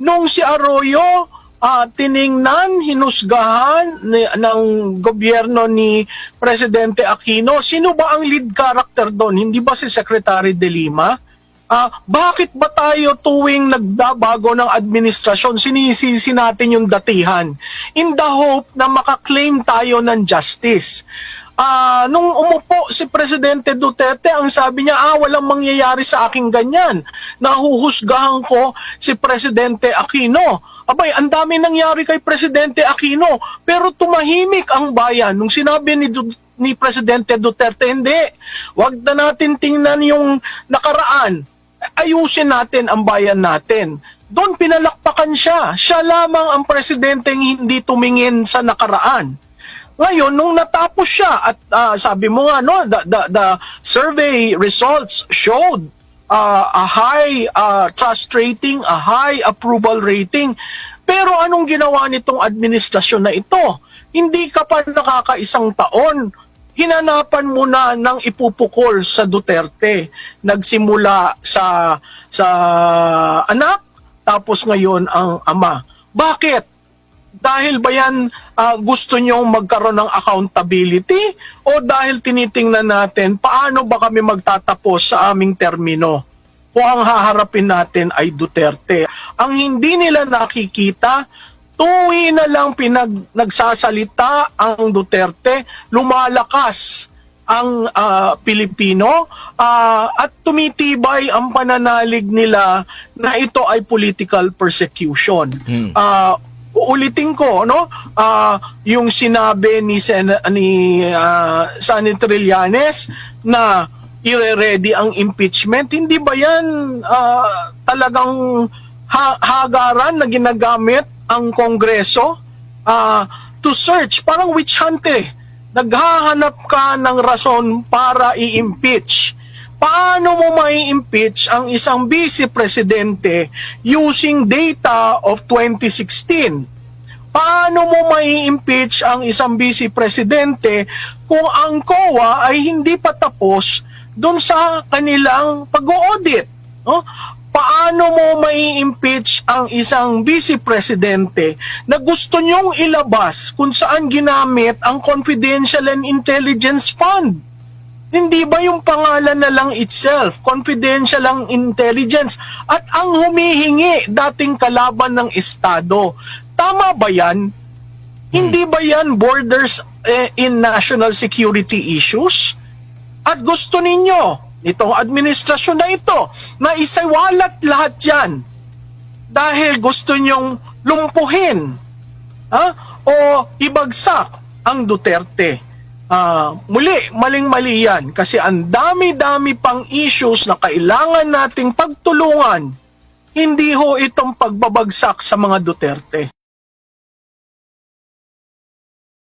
nung si Arroyo tiningnan, hinusgahan ng gobyerno ni Presidente Aquino, sino ba ang lead character doon? Hindi ba si Secretary De Lima? Bakit ba tayo tuwing nagbabago ng administrasyon, sinisisi natin yung datihan in the hope na makaklaim tayo ng justice? Nung umupo si Presidente Duterte, ang sabi niya, walang mangyayari sa aking ganyan. Nahuhusgahan ko si Presidente Aquino. Abay, ang dami nangyari kay Presidente Aquino, pero tumahimik ang bayan. Nung sinabi ni Presidente Duterte, hindi, wag na natin tingnan yung nakaraan. Ayusin natin ang bayan natin. Doon pinalakpakan siya. Siya lamang ang presidenteng hindi tumingin sa nakaraan. Ngayon, nung natapos siya, at sabi mo nga, no, the survey results showed a high trust rating, a high approval rating. Pero anong ginawa nitong administrasyon na ito? Hindi ka pa nakakaisang taon, hinanapan mo na ng ipupukol sa Duterte. Nagsimula sa anak, tapos ngayon ang ama. Bakit? Dahil ba yan gusto nyong magkaroon ng accountability o dahil tinitingnan natin paano ba kami magtatapos sa aming termino kung ang haharapin natin ay Duterte? Ang hindi nila nakikita, tuwi na lang nagsasalita ang Duterte, lumalakas ang Pilipino at tumitibay ang pananalig nila na ito ay political persecution. Uulitin ko, no? Yung sinabi ni Senator Trillanes na ire-ready ang impeachment, hindi ba yan talagang hagaran na ginagamit ang Kongreso to search? Parang witch hunt eh. Naghahanap ka ng rason para i-impeach. Paano mo mai-impeach ang isang vice presidente using data of 2016? Paano mo mai-impeach ang isang vice presidente kung ang COA ay hindi pa tapos doon sa kanilang pag-audit? No? Paano mo mai-impeach ang isang vice presidente na gusto nyong ilabas kung saan ginamit ang Confidential and Intelligence Fund? Hindi ba yung pangalan na lang itself, confidential ang intelligence, at ang humihingi dating kalaban ng Estado? Tama ba yan? Hindi ba yan borders in national security issues? At gusto ninyo, itong administrasyon na ito, na isaiwalat lahat yan dahil gusto nyong lumpuhin o ibagsak ang Duterte. Muli, maling-mali yan kasi ang dami-dami pang issues na kailangan nating pagtulungan, hindi ho itong pagbabagsak sa mga Duterte.